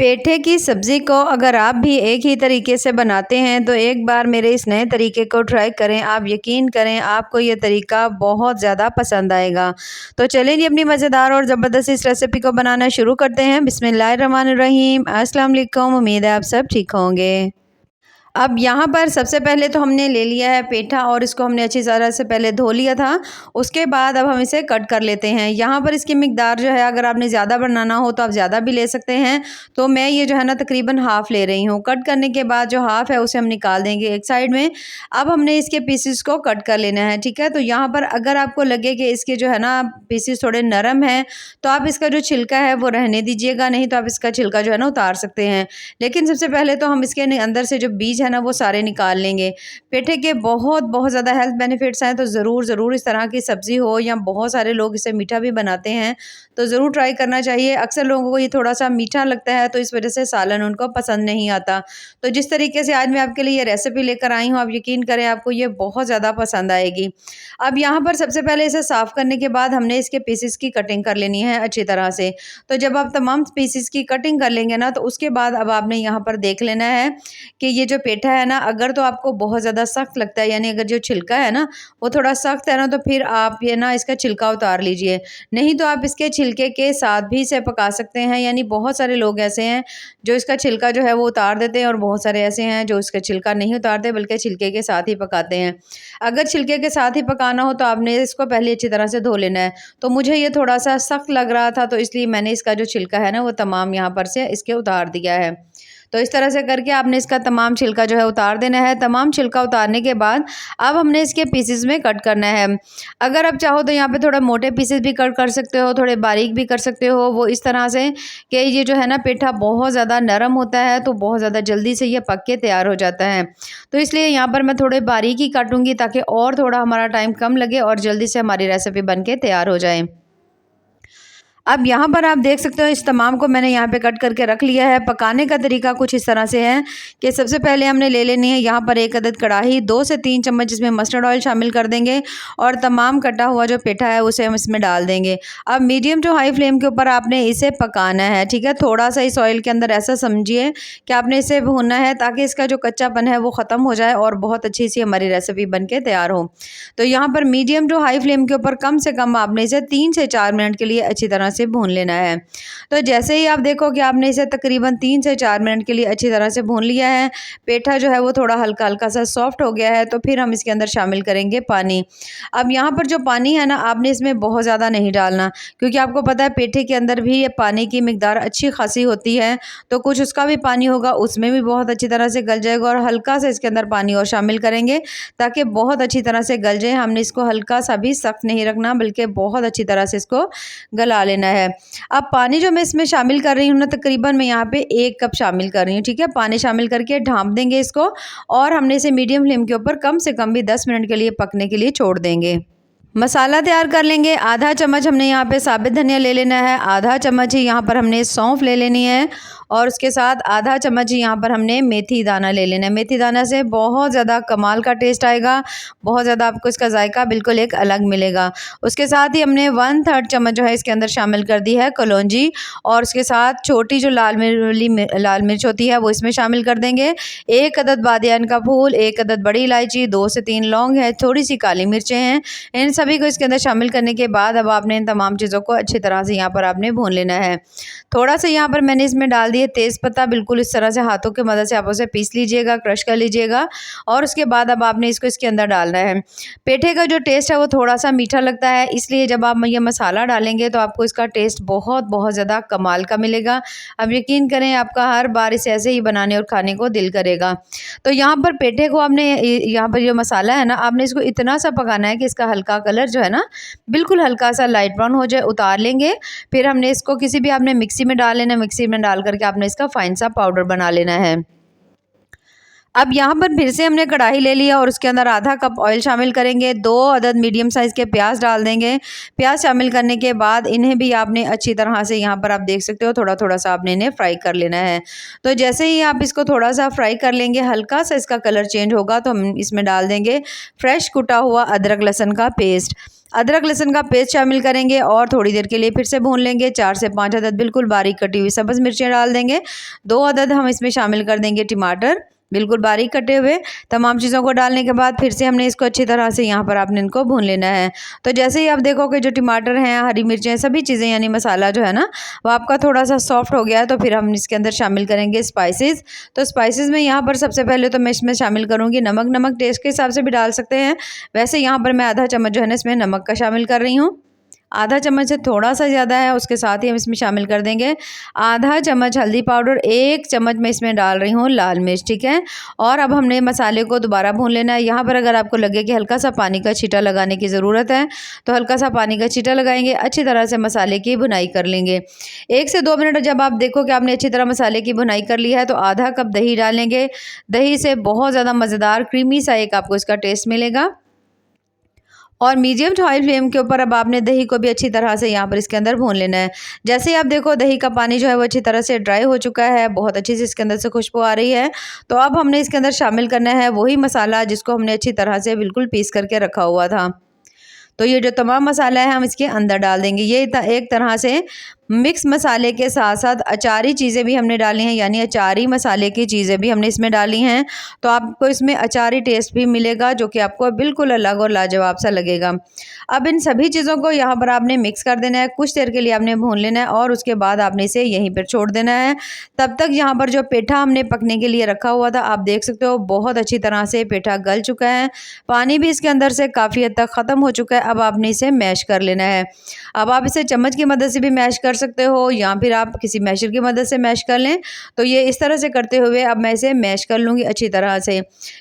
पेठे की सब्ज़ी को अगर आप भी एक ही तरीके से बनाते हैं तो एक बार मेरे इस नए तरीके को ट्राई करें। आप यकीन करें आपको ये तरीका बहुत ज़्यादा पसंद आएगा। तो चलिए जी अपनी मज़ेदार और ज़बरदस्त इस रेसिपी को बनाना शुरू करते हैं। बिस्मिल्लाहिर्रहमानिर्रहीम। अस्सलाम वालेकुम। उम्मीद है आप सब ठीक होंगे। अब यहाँ पर सबसे पहले तो हमने ले लिया है पेठा और इसको हमने अच्छी तरह से पहले धो लिया था। उसके बाद अब हम इसे कट कर लेते हैं। यहाँ पर इसकी मिक़दार जो है अगर आपने ज़्यादा बनाना हो तो आप ज़्यादा भी ले सकते हैं। तो मैं ये जो है ना तकरीबन हाफ़ ले रही हूँ। कट करने के बाद जो हाफ़ है उसे हम निकाल देंगे एक साइड में। अब हमने इसके पीसेस को कट कर लेना है, ठीक है। तो यहाँ पर अगर आपको लगे कि इसके जो है ना पीसेस थोड़े नरम हैं तो आप इसका जो छिलका है वो रहने दीजिएगा, नहीं तो आप इसका छिलका जो है ना उतार सकते हैं। लेकिन सबसे पहले तो हम इसके अंदर से जो बीज है ना वो सारे निकाल लेंगे। पेठे के बहुत ज़्यादा हेल्थ बेनिफिट्स हैं, तो ज़रूर इस तरह की सब्ज़ी हो या बहुत सारे लोग इसे मीठा भी बनाते हैं तो ज़रूर ट्राई करना चाहिए। अक्सर लोगों को ये थोड़ा-सा मीठा लगता है तो इस वज़ह से सालन उनको पसंद नहीं आता। तो जिस तरीके से आज मैं आपके लिए ये रेसिपी लेकर आई हूँ, आप यकीन करें आपको ये बहुत ज़्यादा पसंद आएगी। अब यहाँ पर सबसे पहले इसे साफ़ करने के बाद हमने इसके पीसेस की कटिंग कर लेनी है अच्छी तरह से। तो जब आप तमाम पीसेस की कटिंग कर लेंगे ना तो उसके बाद अब आपने यहाँ पर देख लेना है कि ये जो पेठा है ना, अगर तो आपको बहुत ज़्यादा सख्त लगता है, यानी अगर जो छिलका है ना वो थोड़ा सख्त है ना, तो फिर आप ये ना इसका छिलका उतार लीजिए। नहीं तो आप इसके छिलके के साथ भी इसे पका सकते हैं। यानी बहुत सारे लोग ऐसे हैं जो इसका छिलका जो है वो उतार देते हैं और बहुत सारे ऐसे हैं जो इसका छिलका नहीं उतारते बल्कि छिलके के साथ ही पकाते हैं। अगर छिलके के साथ ही पकाना हो तो आपने इसको पहले अच्छी तरह से धो लेना है। तो मुझे ये थोड़ा सा सख्त लग रहा था तो इसलिए मैंने इसका जो छिलका है ना वो तमाम यहाँ पर से इसके उतार दिया है। तो इस तरह से करके आपने इसका तमाम छिलका जो है उतार देना है। तमाम छिलका उतारने के बाद अब हमने इसके पीसेस में कट करना है। अगर आप चाहो तो यहाँ पे थोड़ा मोटे पीसेस भी कट कर सकते हो, थोड़े बारीक भी कर सकते हो। वो इस तरह से कि ये जो है ना पेठा बहुत ज़्यादा नरम होता है तो बहुत ज़्यादा जल्दी से ये पक के तैयार हो जाता है। तो इसलिए यहाँ पर मैं थोड़े बारीक ही काटूँगी ताकि और थोड़ा हमारा टाइम कम लगे और जल्दी से हमारी रेसिपी बन के तैयार हो जाए। अब यहाँ पर आप देख सकते हो इस तमाम को मैंने यहाँ पे कट करके रख लिया है। पकाने का तरीका कुछ इस तरह से है कि सबसे पहले हमने ले लेनी है यहाँ पर एक अदद कढ़ाई, 2 से 3 चम्मच इसमें मस्टर्ड ऑयल शामिल कर देंगे और तमाम कटा हुआ जो पेठा है उसे हम इसमें डाल देंगे। अब मीडियम टू हाई फ्लेम के ऊपर आपने इसे पकाना है, ठीक है। थोड़ा सा इस ऑयल के अंदर ऐसा समझिए कि आपने इसे भूनना है ताकि इसका जो कच्चापन है वो ख़त्म हो जाए और बहुत अच्छी सी हमारी रेसिपी बन के तैयार हो। तो यहाँ पर मीडियम टू हाई फ्लेम के ऊपर कम से कम आपने इसे 3 से 4 मिनट के लिए अच्छी तरह से भून लेना है। तो जैसे ही आप देखो कि आपने इसे तकरीबन 3 से 4 मिनट के लिए अच्छी तरह से भून लिया है, पेठा जो है वो थोड़ा हल्का-हल्का सा सॉफ्ट हो गया है, तो फिर हम इसके अंदर शामिल करेंगे पानी। अब यहाँ पर जो पानी है ना आपने इसमें बहुत ज़्यादा नहीं डालना, क्योंकि आपको पता है पेठे के अंदर भी ये पानी की मिकदार अच्छी खासी होती है। तो कुछ उसका भी पानी होगा, उसमें भी बहुत अच्छी तरह से गल जाएगा और हल्का सा इसके अंदर पानी और शामिल करेंगे ताकि बहुत अच्छी तरह से गल जाए। हमने इसको हल्का सा भी सख्त नहीं रखना बल्कि बहुत अच्छी तरह से इसको गला लेना है। अब पानी जो मैं इसमें शामिल कर रही हूँ ना, तकरीबन मैं यहाँ पे 1 कप शामिल कर रही हूँ, ठीक है। पानी शामिल करके ढाँप देंगे इसको और हमने इसे मीडियम फ्लेम के ऊपर कम से कम भी 10 मिनट के लिए पकने के लिए छोड़ देंगे। मसाला तैयार कर लेंगे। आधा चम्मच हमने यहाँ पे साबित धनिया ले लेना है, आधा चम्मच ही यहाँ पर हमने सौंफ ले लेनी है और उसके साथ आधा चम्मच ही यहाँ पर हमने मेथी दाना ले लेना है। मेथी दाना से बहुत ज़्यादा कमाल का टेस्ट आएगा, बहुत ज़्यादा आपको इसका जायका बिल्कुल एक अलग मिलेगा। उसके साथ ही हमने 1/3 चम्मच जो है इसके अंदर शामिल कर दी है कलौंजी और उसके साथ छोटी जो लाल मिर्च होती है वो इसमें शामिल कर देंगे। 1 अदद बादियान का फूल, 1 अदद बड़ी इलायची, 2 से 3 लौंग है, थोड़ी सी काली मिर्चें हैं। इन सभी को इसके अंदर शामिल करने के बाद अब आपने इन तमाम चीज़ों को अच्छी तरह से यहाँ पर आपने भून लेना है। थोड़ा सा यहाँ पर मैंने इसमें डाल दिए तेज़पत्ता, बिल्कुल इस तरह से हाथों की मदद से आप उसे पीस लीजिएगा, क्रश कर लीजिएगा और उसके बाद अब आपने इसको इसके अंदर डालना है। पेठे का जो टेस्ट है वो थोड़ा सा मीठा लगता है, इसलिए जब आप ये मसाला डालेंगे तो आपको इसका टेस्ट बहुत ज़्यादा कमाल का मिलेगा। अब यकीन करें आपका हर बार इसे ऐसे ही बनाने और खाने को दिल करेगा। तो यहाँ पर पेठे को आपने यहाँ पर जो मसाला है ना आपने इसको इतना सा पकाना है कि इसका हल्का कलर जो है ना बिल्कुल हल्का सा लाइट ब्राउन हो जाए, उतार लेंगे। फिर हमने इसको किसी भी आपने मिक्सी में डाल लेना, मिक्सी में डाल करके आपने इसका फाइन सा पाउडर बना लेना है। अब यहाँ पर फिर से हमने कढ़ाई ले लिया और उसके अंदर आधा कप ऑयल शामिल करेंगे, 2 अदद मीडियम साइज़ के प्याज डाल देंगे। प्याज शामिल करने के बाद इन्हें भी आपने अच्छी तरह से यहाँ पर आप देख सकते हो थोड़ा सा आपने इन्हें फ्राई कर लेना है। तो जैसे ही आप इसको थोड़ा सा फ्राई कर लेंगे, हल्का सा इसका कलर चेंज होगा तो हम इसमें डाल देंगे फ्रेश कुटा हुआ अदरक लहसुन का पेस्ट। अदरक लहसुन का पेस्ट शामिल करेंगे और थोड़ी देर के लिए फिर से भून लेंगे। 4 से 5 अदद बिल्कुल बारीक कटी हुई सब्ज़ मिर्चें डाल देंगे। 2 अदद हम इसमें शामिल कर देंगे टमाटर, बिल्कुल बारीक कटे हुए। तमाम चीज़ों को डालने के बाद फिर से हमने इसको अच्छी तरह से यहाँ पर आपने इनको भून लेना है। तो जैसे ही आप देखोगे जो टमाटर हैं, हरी मिर्चें, सभी चीज़ें यानी मसाला जो है ना वो आपका थोड़ा सा सॉफ्ट हो गया है, तो फिर हम इसके अंदर शामिल करेंगे स्पाइसेस। तो स्पाइसेस में यहाँ पर सबसे पहले तो मैं इसमें शामिल करूँगी नमक। नमक टेस्ट के हिसाब से भी डाल सकते हैं। वैसे यहाँ पर मैं आधा चम्मच जो है ना इसमें नमक का शामिल कर रही हूँ। आधा चम्मच से थोड़ा सा ज़्यादा है। उसके साथ ही हम इसमें शामिल कर देंगे आधा चम्मच हल्दी पाउडर, 1 चम्मच मैं इसमें डाल रही हूँ लाल मिर्च, ठीक है। और अब हमने मसाले को दोबारा भून लेना है। यहाँ पर अगर आपको लगे कि हल्का सा पानी का छींटा लगाने की ज़रूरत है तो हल्का सा पानी का छींटा लगाएंगे। अच्छी तरह से मसाले की भुनाई कर लेंगे। 1 से 2 मिनट जब आप देखो कि आपने अच्छी तरह मसाले की भुनाई कर ली है तो आधा कप दही डालेंगे। दही से बहुत ज़्यादा मज़ेदार क्रीमी सा एक आपको इसका टेस्ट मिलेगा। और मीडियम टू हाई फ्लेम के ऊपर अब आपने दही को भी अच्छी तरह से यहाँ पर इसके अंदर भून लेना है। जैसे ही आप देखो दही का पानी जो है वो अच्छी तरह से ड्राई हो चुका है, बहुत अच्छी से इसके अंदर से खुशबू आ रही है। तो अब हमने इसके अंदर शामिल करना है वही मसाला जिसको हमने अच्छी तरह से बिल्कुल पीस करके रखा हुआ था। तो ये जो तमाम मसाला है हम इसके अंदर डाल देंगे। ये एक तरह से मिक्स मसाले के साथ साथ अचारी चीज़ें भी हमने डाली हैं, यानी अचारी मसाले की चीज़ें भी हमने इसमें डाली हैं। तो आपको इसमें अचारी टेस्ट भी मिलेगा जो कि आपको बिल्कुल अलग और लाजवाब सा लगेगा। अब इन सभी चीज़ों को यहाँ पर आपने मिक्स कर देना है। कुछ देर के लिए आपने भून लेना है और उसके बाद आपने इसे यहीं पर छोड़ देना है। तब तक यहाँ पर जो पेठा हमने पकने के लिए रखा हुआ था आप देख सकते हो बहुत अच्छी तरह से पेठा गल चुका है। पानी भी इसके अंदर से काफ़ी हद तक ख़त्म हो चुका है। अब आपने इसे मैश कर लेना है। अब आप इसे चम्मच की मदद से भी मैश कर सकते हो या फिर आप किसी मैशर की मदद से मैश कर लें। तो ये इस तरह से करते हुए अब मैं इसे मैश कर लूँगी अच्छी तरह से,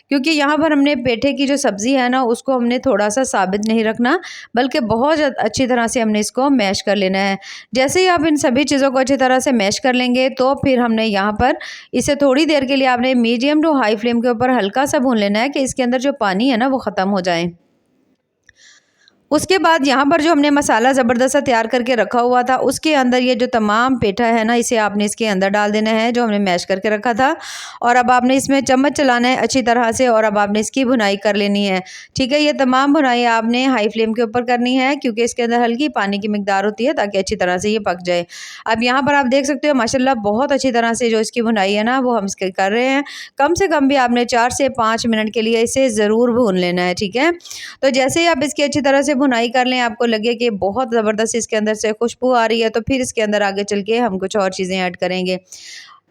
क्योंकि यहाँ पर हमने पेठे की जो सब्ज़ी है ना उसको हमने थोड़ा सा साबित नहीं रखना, बल्कि बहुत अच्छी तरह से हमने इसको मैश कर लेना है। जैसे ही आप इन सभी चीज़ों को अच्छी तरह से मैश कर लेंगे तो फिर हमने यहाँ पर इसे थोड़ी देर के लिए आपने मीडियम टू हाई फ्लेम के ऊपर हल्का सा भून लेना है कि इसके अंदर जो पानी है ना वो ख़त्म हो जाए। उसके बाद यहाँ पर जो हमने मसाला ज़बरदस्त सा तैयार करके रखा हुआ था उसके अंदर ये जो तमाम पेठा है ना इसे आपने इसके अंदर डाल देना है जो हमने मैश करके रखा था। और अब आपने इसमें चम्मच चलाना है अच्छी तरह से और अब आपने इसकी भुनाई कर लेनी है, ठीक है। ये तमाम भुनाई आपने हाई फ्लेम के ऊपर करनी है क्योंकि इसके अंदर हल्की पानी की मिकदार होती है ताकि अच्छी तरह से ये पक जाए। अब यहाँ पर आप देख सकते हो माशाल्लाह बहुत अच्छी तरह से जो इसकी भुनाई है ना वो हम इसके कर रहे हैं। कम से कम भी आपने 4 से 5 मिनट के लिए इसे ज़रूर भून लेना है, ठीक है। तो जैसे ही आप इसकी अच्छी तरह से भुनाई कर लें, आपको लगे कि बहुत ज़बरदस्त इसके अंदर से खुशबू आ रही है, तो फिर इसके अंदर आगे चल के हम कुछ और चीज़ें ऐड करेंगे।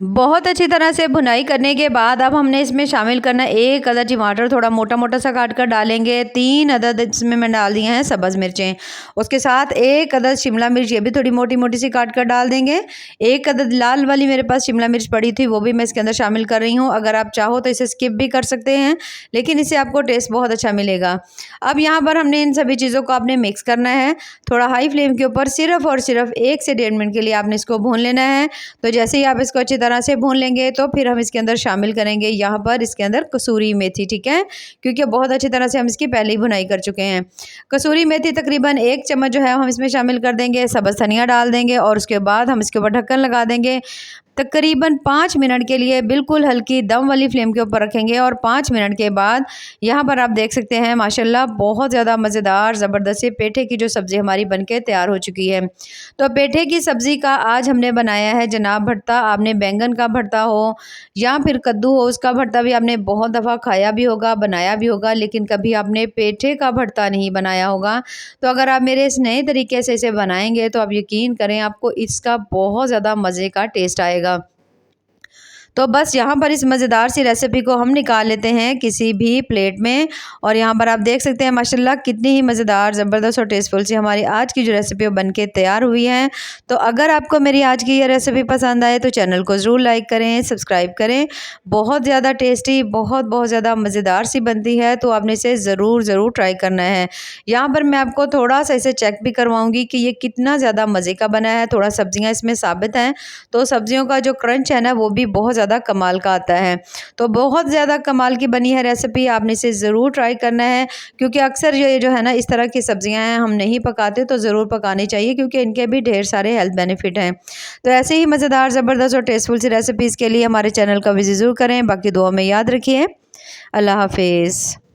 बहुत अच्छी तरह से भुनाई करने के बाद अब हमने इसमें शामिल करना है 1 अदद टमाटर थोड़ा मोटा मोटा सा काट कर डालेंगे। 3 अदद इसमें मैं डाल दिए हैं सब्ज़ मिर्चें। उसके साथ 1 अदद शिमला मिर्च ये भी थोड़ी मोटी मोटी सी काट कर डाल देंगे। 1 अदद लाल वाली मेरे पास शिमला मिर्च पड़ी थी वो भी मैं इसके अंदर शामिल कर रही हूँ। अगर आप चाहो तो इसे स्किप भी कर सकते हैं, लेकिन इससे आपको टेस्ट बहुत अच्छा मिलेगा। अब यहाँ पर हमने इन सभी चीज़ों को आपने मिक्स करना है थोड़ा हाई फ्लेम के ऊपर सिर्फ और सिर्फ 1 से 1.5 मिनट के लिए आपने इसको भून लेना है। तो जैसे ही आप इसको अच्छी तरह से भून लेंगे तो फिर हम इसके अंदर शामिल करेंगे यहाँ पर इसके अंदर कसूरी मेथी, ठीक है, क्योंकि बहुत अच्छी तरह से हम इसकी पहले ही भुनाई कर चुके हैं। कसूरी मेथी तकरीबन 1 चम्मच जो है हम इसमें शामिल कर देंगे। सब्ज़ धनिया डाल देंगे और उसके बाद हम इसके ऊपर ढक्कन लगा देंगे। तकरीबन 5 मिनट के लिए बिल्कुल हल्की दम वाली फ्लेम के ऊपर रखेंगे और 5 मिनट के बाद यहाँ पर आप देख सकते हैं माशाल्लाह बहुत ज़्यादा मज़ेदार ज़बरदस्त पेठे की जो सब्ज़ी हमारी बनके तैयार हो चुकी है। तो पेठे की सब्ज़ी का आज हमने बनाया है जनाब भरता। आपने बैंगन का भरता हो या फिर कद्दू हो उसका भरता भी आपने बहुत दफ़ा खाया भी होगा, बनाया भी होगा, लेकिन कभी आपने पेठे का भरता नहीं बनाया होगा। तो अगर आप मेरे इस नए तरीके से इसे बनाएंगे तो आप यकीन करें आपको इसका बहुत ज़्यादा मज़े का टेस्ट आएगा। तो बस यहाँ पर इस मज़ेदार सी रेसिपी को हम निकाल लेते हैं किसी भी प्लेट में। और यहाँ पर आप देख सकते हैं माशाल्लाह कितनी ही मज़ेदार ज़बरदस्त और टेस्टफुल सी हमारी आज की जो रेसिपी बन के तैयार हुई है। तो अगर आपको मेरी आज की ये रेसिपी पसंद आए तो चैनल को ज़रूर लाइक करें, सब्सक्राइब करें। बहुत ज़्यादा टेस्टी बहुत ज़्यादा मज़ेदार सी बनती है, तो आपने इसे ज़रूर ट्राई करना है। यहाँ पर मैं आपको थोड़ा सा इसे चेक भी करवाऊँगी कि ये कितना ज़्यादा मज़े का बना है। थोड़ा सब्ज़ियाँ इसमें साबित हैं, तो सब्ज़ियों का जो क्रंच है ना वो भी बहुत ज़्यादा कमाल का आता है। तो बहुत ज़्यादा कमाल की बनी है रेसिपी, आपने इसे ज़रूर ट्राई करना है, क्योंकि अक्सर ये जो है ना इस तरह की सब्जियां हैं हम नहीं पकाते, तो ज़रूर पकानी चाहिए क्योंकि इनके भी ढेर सारे हेल्थ बेनिफिट हैं। तो ऐसे ही मज़ेदार ज़बरदस्त और टेस्टफुल सी रेसिपीज़ के लिए हमारे चैनल का विजिट ज़रूर करें। बाकी दुआ में याद रखिए। अल्लाह हाफिज़।